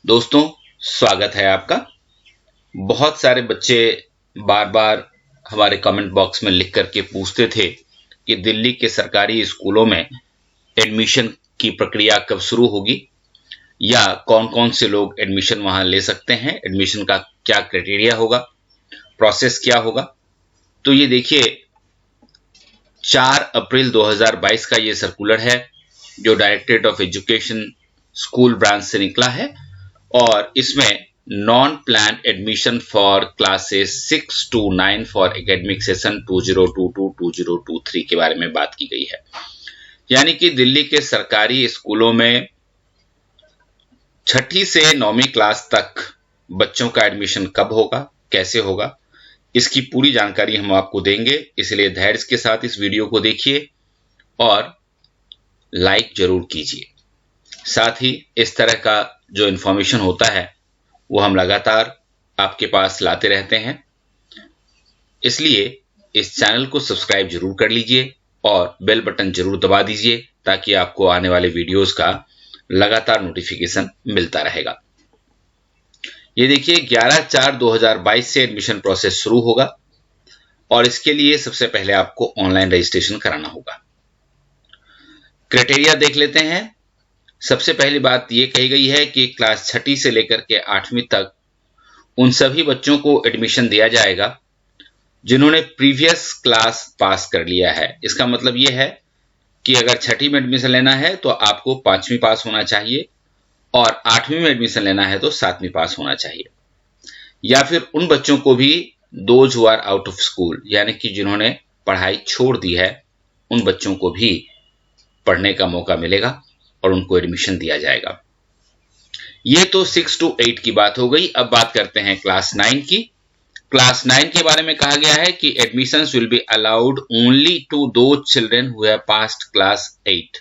दोस्तों, स्वागत है आपका। बहुत सारे बच्चे बार बार हमारे कमेंट बॉक्स में लिख करके पूछते थे कि दिल्ली के सरकारी स्कूलों में एडमिशन की प्रक्रिया कब शुरू होगी या कौन कौन से लोग एडमिशन वहां ले सकते हैं, एडमिशन का क्या क्राइटेरिया होगा, प्रोसेस क्या होगा। तो ये देखिए, 4 अप्रैल 2022 का ये सर्कुलर है जो directorate of education school branch से निकला है और इसमें non plan admission for classes 6 to 9 for academic session 2022-2023 के बारे में बात की गई है। यानी कि दिल्ली के सरकारी स्कूलों में 6ठी से 9वीं क्लास तक बच्चों का एडमिशन कब होगा, कैसे होगा, इसकी पूरी जानकारी हम आपको देंगे। इसलिए धैर्य के साथ इस वीडियो को देखिए और लाइक जरूर कीजिए। साथ ही इस तरह का जो इन्फॉर्मेशन होता है वो हम लगातार आपके पास लाते रहते हैं, इसलिए इस चैनल को सब्सक्राइब जरूर कर लीजिए और बेल बटन जरूर दबा दीजिए ताकि आपको आने वाले वीडियोस का लगातार नोटिफिकेशन मिलता रहेगा। ये देखिए, 11/4/2022 से एडमिशन प्रोसेस शुरू होगा और इसके लिए सबसे पहले आपको ऑनलाइन रजिस्ट्रेशन कराना होगा। क्राइटेरिया देख लेते हैं। सबसे पहली बात ये कही गई है कि क्लास 6ठी से लेकर के 8वीं तक उन सभी बच्चों को एडमिशन दिया जाएगा जिन्होंने प्रीवियस क्लास पास कर लिया है। इसका मतलब ये है कि अगर 6ठी में एडमिशन लेना है तो आपको 5वीं पास होना चाहिए और 8वीं में एडमिशन लेना है तो 7वीं पास होना चाहिए। या फिर उन बच्चों को भी those who are out of school, यानी कि जिन्होंने पढ़ाई छोड़ दी है, उन बच्चों को भी पढ़ने का मौका मिलेगा और उनको एडमिशन दिया जाएगा। ये तो 6 to 8 की बात हो गई। अब बात करते हैं क्लास 9 की। क्लास 9 के बारे में कहा गया है कि admissions will be allowed only to those children who have passed class 8।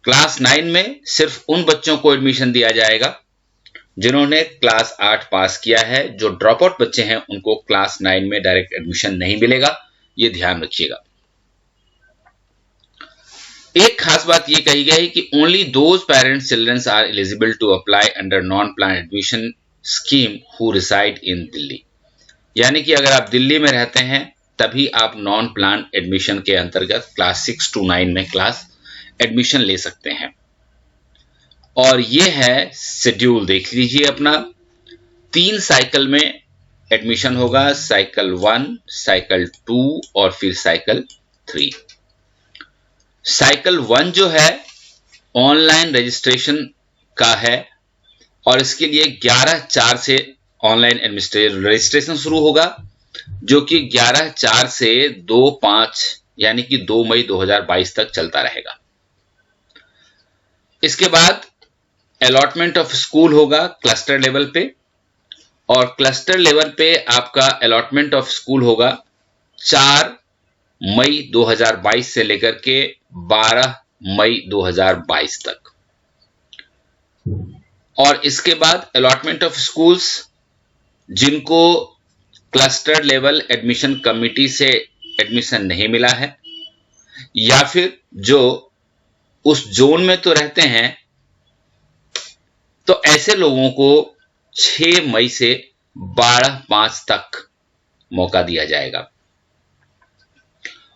Class 9 में सिर्फ उन बच्चों को एडमिशन दिया जाएगा जिन्होंने क्लास 8 पास किया है। जो ड्रॉप आउट बच्चे हैं उनको क्लास 9 में डायरेक्ट एडमिशन नहीं मिलेगा, ये ध्यान रखिएगा। एक खास बात यह कही गई है कि only those parents childrens are eligible to apply under non plan admission scheme who reside in Delhi. यानी कि अगर आप दिल्ली में रहते हैं तभी आप नॉन प्लान एडमिशन के अंतर्गत क्लास 6 to 9 में क्लास एडमिशन ले सकते हैं। और ये है शेड्यूल, देख लीजिए अपना। 3 साइकिल में एडमिशन होगा, साइकिल 1, साइकिल 2 और फिर साइकिल 3। साइकिल 1 जो है ऑनलाइन रजिस्ट्रेशन का है और इसके लिए 11/4 से ऑनलाइन रजिस्ट्रेशन शुरू होगा, जो कि 11/4 से 2/5 यानी कि 2 मई 2022 तक चलता रहेगा। इसके बाद अलॉटमेंट ऑफ स्कूल होगा क्लस्टर लेवल पे और क्लस्टर लेवल पे आपका अलॉटमेंट ऑफ स्कूल होगा 4 मई 2022 से लेकर के 12 मई 2022 तक। और इसके बाद अलॉटमेंट ऑफ स्कूल्स जिनको क्लस्टर लेवल एडमिशन कमिटी से एडमिशन नहीं मिला है या फिर जो उस जोन में तो रहते हैं, तो ऐसे लोगों को 6 मई से 12/5 तक मौका दिया जाएगा।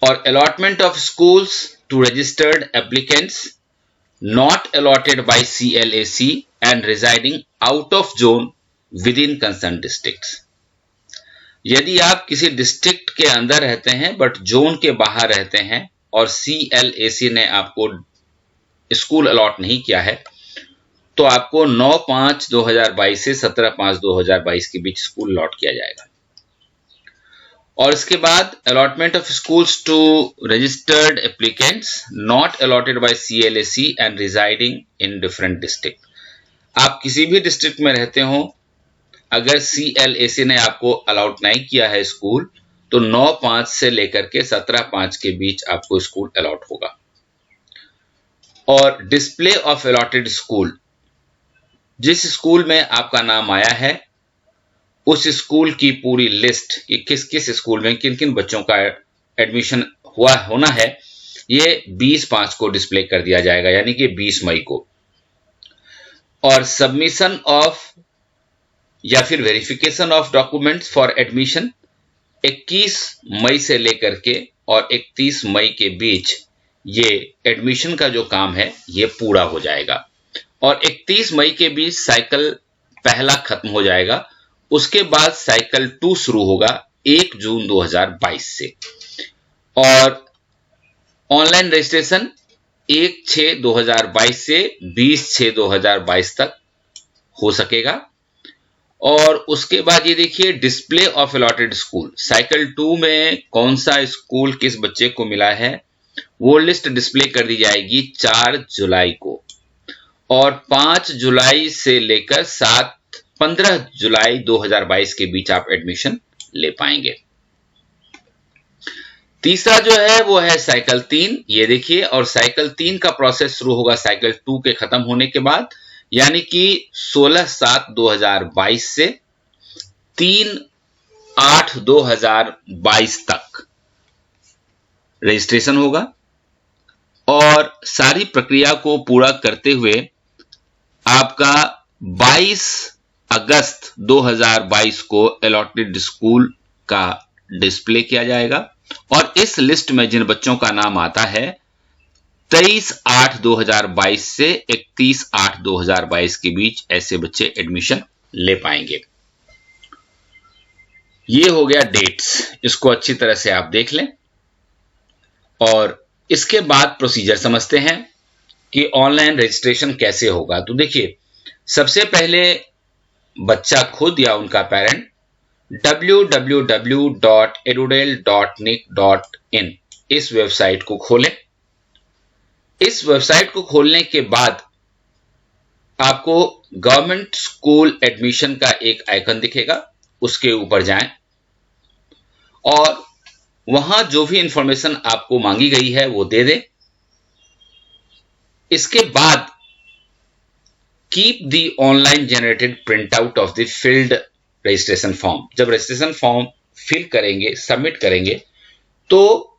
और allotment of schools to registered applicants not allotted by CLAC and residing out of zone within concerned districts। यदि आप किसी डिस्ट्रिक्ट के अंदर रहते हैं बट जोन के बाहर रहते हैं और CLAC ने आपको स्कूल अलॉट नहीं किया है तो आपको 9/5/2022 से 17/5/2022 के बीच स्कूल अलॉट किया जाएगा। और इसके बाद allotment of schools to registered applicants not allotted by CLAC and residing in different district. आप किसी भी डिस्ट्रिक्ट में रहते हो, अगर CLAC ने आपको अलॉट नहीं किया है स्कूल, तो 9/5 से लेकर के 17/5 के बीच आपको स्कूल अलॉट होगा। और डिस्प्ले ऑफ अलॉटेड स्कूल, जिस स्कूल में आपका नाम आया है उस स्कूल की पूरी लिस्ट, ये किस किस स्कूल में किन किन बच्चों का एडमिशन होना है, ये 20/5 को डिस्प्ले कर दिया जाएगा, यानी कि 20 मई को। और सबमिशन ऑफ या फिर verification of documents for admission 21 मई से लेकर के और 31 मई के बीच ये एडमिशन का जो काम है ये पूरा हो जाएगा और 31 मई के बीच साइकिल पहला खत्म हो जाएगा। उसके बाद साइकिल 2 शुरू होगा 1 जून 2022 से और ऑनलाइन रजिस्ट्रेशन 1/6/2022 से 20/6/2022 तक हो सकेगा। और उसके बाद ये देखिए display of allotted school, cycle 2 में कौन सा स्कूल किस बच्चे को मिला है वो लिस्ट डिस्प्ले कर दी जाएगी 4 जुलाई को और 5 जुलाई से लेकर 15 जुलाई 2022 के बीच आप एडमिशन ले पाएंगे। तीसरा जो है वो है साइकिल 3, ये देखिए, और साइकिल 3 का प्रोसेस शुरू होगा साइकिल 2 के खत्म होने के बाद, यानी कि 16/7/2022 से 3/8/2022 तक रजिस्ट्रेशन होगा और सारी प्रक्रिया को पूरा करते हुए आपका 22 अगस्त 2022 को अलॉटेड स्कूल का डिस्प्ले किया जाएगा और इस लिस्ट में जिन बच्चों का नाम आता है 23/8/2022 से 31/8/2022 के बीच ऐसे बच्चे एडमिशन ले पाएंगे। ये हो गया डेट्स, इसको अच्छी तरह से आप देख लें और इसके बाद प्रोसीजर समझते हैं कि ऑनलाइन रजिस्ट्रेशन कैसे होगा। तो देखिए, सबसे पहले बच्चा खुद या उनका पेरेंट www.edudel.nic.in इस वेबसाइट को खोलें। इस वेबसाइट को खोलने के बाद आपको गवर्नमेंट स्कूल एडमिशन का एक आइकन दिखेगा, उसके ऊपर जाएं और वहां जो भी इंफॉर्मेशन आपको मांगी गई है वो दे दें। इसके बाद keep the online generated print out of the field registration form. जब रजिस्ट्रेशन फॉर्म फिल करेंगे, सबमिट करेंगे, तो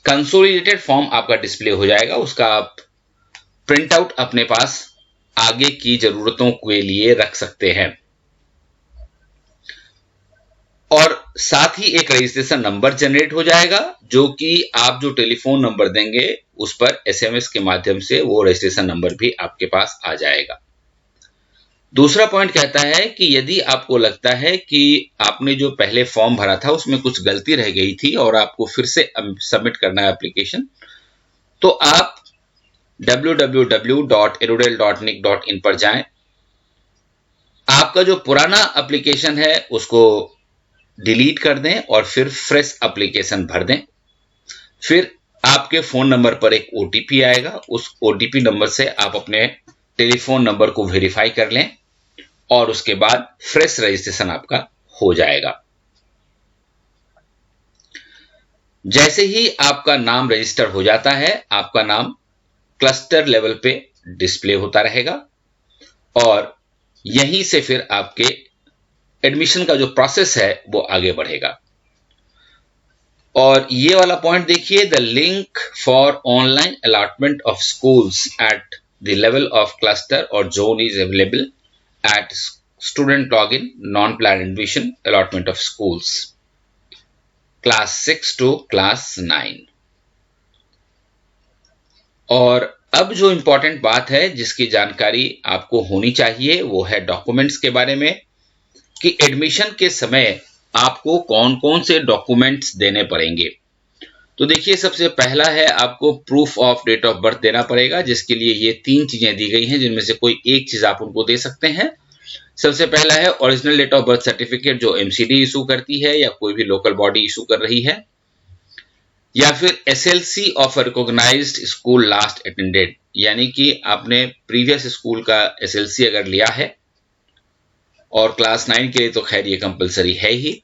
कंसोलिडेटेड फॉर्म आपका डिस्प्ले हो जाएगा, उसका आप प्रिंट आउट अपने पास आगे की जरूरतों के लिए रख सकते हैं। और साथ ही एक रजिस्ट्रेशन नंबर जनरेट हो जाएगा जो कि आप जो टेलीफोन नंबर देंगे उस पर एसएमएस के माध्यम से वो रजिस्ट्रेशन नंबर भी आपके पास आ जाएगा। दूसरा पॉइंट कहता है कि यदि आपको लगता है कि आपने जो पहले फॉर्म भरा था उसमें कुछ गलती रह गई थी और आपको फिर से सबमिट करना है एप्लीकेशन, तो आप www.edudel.nic.in पर जाएं। आपका जो पुराना एप्लीकेशन है उसको डिलीट कर दें और फिर फ्रेश एप्लीकेशन भर दें। फिर आपके फोन नंबर पर एक ओटीपी आएगा, उस ओटीपी नंबर से आप अपने टेलीफोन नंबर को वेरीफाई कर लें और उसके बाद फ्रेश रजिस्ट्रेशन आपका हो जाएगा। जैसे ही आपका नाम रजिस्टर हो जाता है, आपका नाम क्लस्टर लेवल पे डिस्प्ले होता रहेगा और यहीं से फिर आपके एडमिशन का जो प्रोसेस है वो आगे बढ़ेगा। और ये वाला पॉइंट देखिए, the link for online allotment of schools at the level of cluster और zone is available at student login non plan admission allotment of schools class 6 to class 9। और अब जो इंपॉर्टेंट बात है जिसकी जानकारी आपको होनी चाहिए वो है डॉक्यूमेंट्स के बारे में, कि एडमिशन के समय आपको कौन कौन से डॉक्यूमेंट्स देने पड़ेंगे। तो देखिए, सबसे पहला है आपको proof of date of birth देना पड़ेगा, जिसके लिए ये 3 चीजें दी गई हैं जिनमें से कोई एक चीज आप उनको दे सकते हैं। सबसे पहला है original date of birth certificate जो एमसीडी इशू करती है या कोई भी लोकल बॉडी इशू कर रही है, या फिर SLC of recognised school last attended, यानी कि आपने प्रीवियस स्कूल का एसएलसी अगर लिया है और क्लास 9 के लिए तो खैर ये कंपलसरी है ही,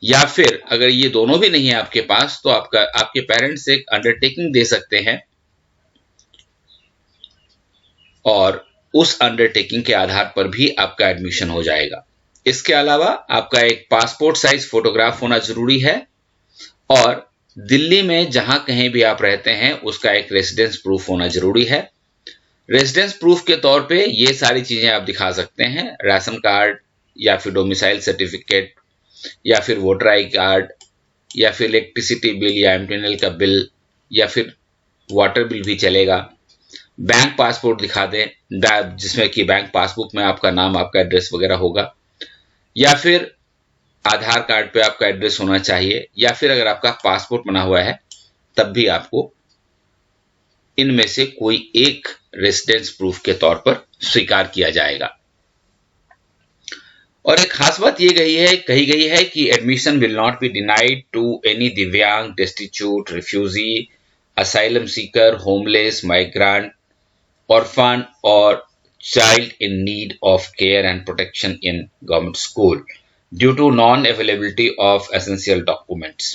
या फिर अगर ये दोनों भी नहीं है आपके पास तो आपके पेरेंट्स एक अंडरटेकिंग दे सकते हैं और उस अंडरटेकिंग के आधार पर भी आपका एडमिशन हो जाएगा। इसके अलावा आपका एक पासपोर्ट साइज फोटोग्राफ होना जरूरी है और दिल्ली में जहां कहीं भी आप रहते हैं उसका एक रेसिडेंस प्रूफ होना जरूरी है। रेजिडेंस प्रूफ के तौर पे ये सारी चीजें आप दिखा सकते हैं, राशन कार्ड या फिर डोमिसाइल सर्टिफिकेट या फिर वोटर आई कार्ड या फिर इलेक्ट्रिसिटी बिल या एमटीएनएल का बिल या फिर वाटर बिल भी चलेगा। बैंक पासपोर्ट दिखा दें जिसमें कि बैंक पासबुक में आपका नाम, आपका एड्रेस वगैरह होगा, या फिर आधार कार्ड पे आपका एड्रेस होना चाहिए, या फिर अगर आपका पासपोर्ट बना हुआ है तब भी आपको इनमें से कोई एक रेजिडेंस प्रूफ के तौर पर स्वीकार किया जाएगा। और एक खास बात ये कही गई है कि admission will not be denied to any divyang, destitute, refugee, asylum seeker, homeless, migrant, orphan or child in need of care and protection in government school due to non-availability of essential documents।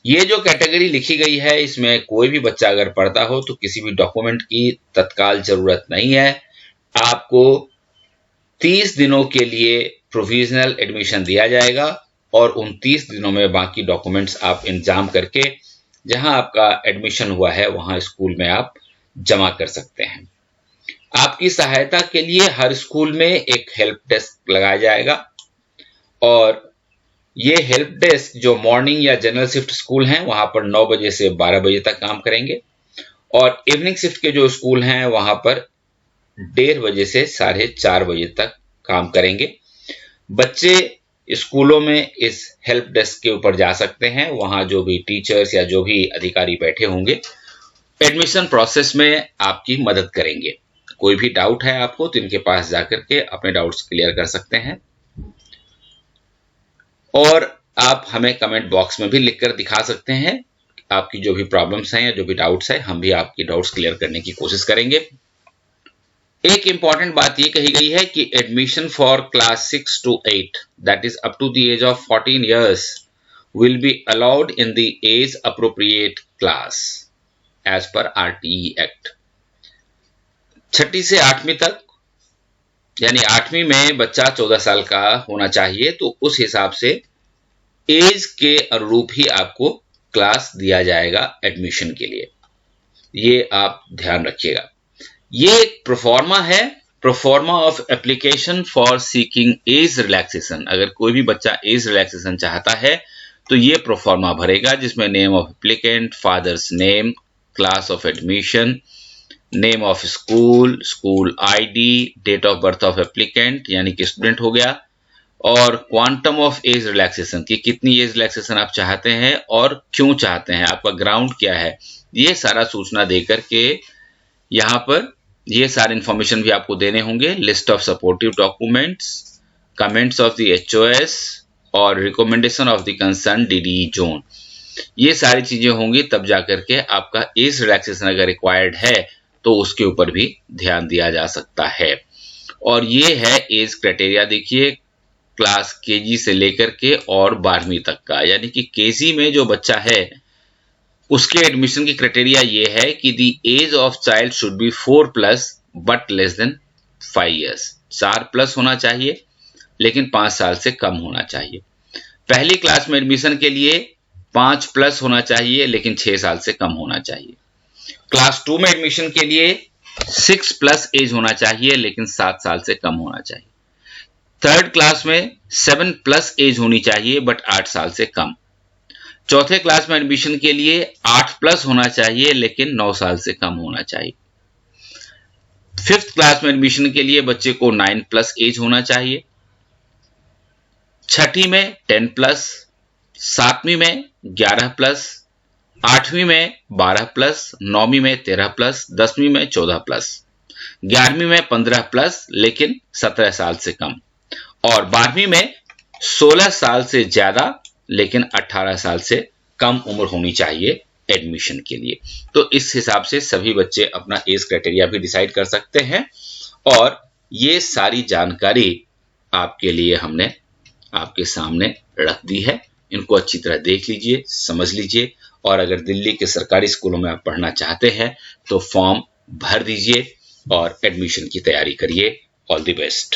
ये जो category लिखी गई है इसमें कोई भी बच्चा अगर पढ़ता हो तो किसी भी डॉक्यूमेंट की तत्काल जरूरत नहीं है। आपको 30 दिनों के लिए प्रोविजनल एडमिशन दिया जाएगा और उन 30 दिनों में बाकी डॉक्यूमेंट्स आप इंतजाम करके जहां आपका एडमिशन हुआ है वहां स्कूल में आप जमा कर सकते हैं। आपकी सहायता के लिए हर स्कूल में एक हेल्प डेस्क लगाया जाएगा और ये हेल्प डेस्क जो मॉर्निंग या जनरल शिफ्ट स्कूल हैं वहां पर 9 बजे से 12 बजे तक काम करेंगे और इवनिंग शिफ्ट के जो स्कूल हैं वहां पर 1:30 बजे से 4:30 बजे तक काम करेंगे। बच्चे स्कूलों में इस हेल्प डेस्क के ऊपर जा सकते हैं, वहां जो भी टीचर्स या जो भी अधिकारी बैठे होंगे एडमिशन प्रोसेस में आपकी मदद करेंगे। कोई भी डाउट है आपको तो इनके पास जाकर के अपने डाउट्स क्लियर कर सकते हैं और आप हमें कमेंट बॉक्स में भी लिखकर दिखा सकते हैं आपकी जो भी प्रॉब्लम्स हैं या जो भी डाउट्स हैं, हम भी आपकी डाउट्स क्लियर करने की कोशिश करेंगे। एक इंपॉर्टेंट बात ये कही गई है कि admission for class 6 to 8 that is up to the age of 14 years will be allowed in the age appropriate class as per RTE act. 6ठी से 8वीं तक यानी 8वीं में बच्चा 14 साल का होना चाहिए तो उस हिसाब से एज के अनुरूप ही आपको क्लास दिया जाएगा एडमिशन के लिए, ये आप ध्यान रखिएगा। ये एक प्रोफॉर्मा है, proforma of application for seeking age relaxation. अगर कोई भी बच्चा एज रिलैक्सेशन चाहता है तो ये प्रोफॉर्मा भरेगा जिसमें name of applicant, father's name, class of admission, name of school, school ID, date of birth of applicant यानी कि स्टूडेंट हो गया, और क्वांटम ऑफ एज रिलैक्सेशन की कितनी एज रिलैक्सेशन आप चाहते हैं और क्यों चाहते हैं, आपका ग्राउंड क्या है, ये सारा सूचना देकर के यहाँ पर ये सारे इंफॉर्मेशन भी आपको देने होंगे। List of supportive documents, comments of the HOS और recommendation of the concern DDE zone, ये सारी चीजें होंगी तब जाकर के आपका एज रिलैक्सेशन अगर रिक्वायर्ड है तो उसके ऊपर भी ध्यान दिया जा सकता है। और ये है एज क्राइटेरिया, देखिए क्लास KG से लेकर के और 12वीं तक का, यानी कि KG में जो बच्चा है उसके एडमिशन की क्राइटेरिया ये है कि the age of child should be 4+ but less than 5 years, 4+ होना चाहिए लेकिन 5 साल से कम होना चाहिए। पहली क्लास में एडमिशन के लिए 5+ होना चाहिए लेकिन 6 साल से कम होना चाहिए। क्लास 2 में एडमिशन के लिए 6+ एज होना चाहिए लेकिन 7 साल से कम होना चाहिए। थर्ड क्लास में 7+ एज होनी चाहिए बट 8 साल से कम। चौथे क्लास में एडमिशन के लिए 8+ होना चाहिए लेकिन 9 साल से कम होना चाहिए। फिफ्थ क्लास में एडमिशन के लिए बच्चे को 9+ एज होना चाहिए। छठी में 10+, 7वीं में 11+, 8वीं में 12+, 9वीं में 13+, 10वीं में 14+, 11वीं में 15+ लेकिन 17 साल से कम, और 12वीं में 16 साल से ज्यादा लेकिन 18 साल से कम उम्र होनी चाहिए एडमिशन के लिए। तो इस हिसाब से सभी बच्चे अपना एज क्राइटेरिया भी डिसाइड कर सकते हैं और ये सारी जानकारी आपके लिए हमने आपके सामने रख दी है। इनको अच्छी तरह देख लीजिए, समझ लीजिए, और अगर दिल्ली के सरकारी स्कूलों में आप पढ़ना चाहते हैं तो फॉर्म भर दीजिए और एडमिशन की तैयारी करिए। All the best.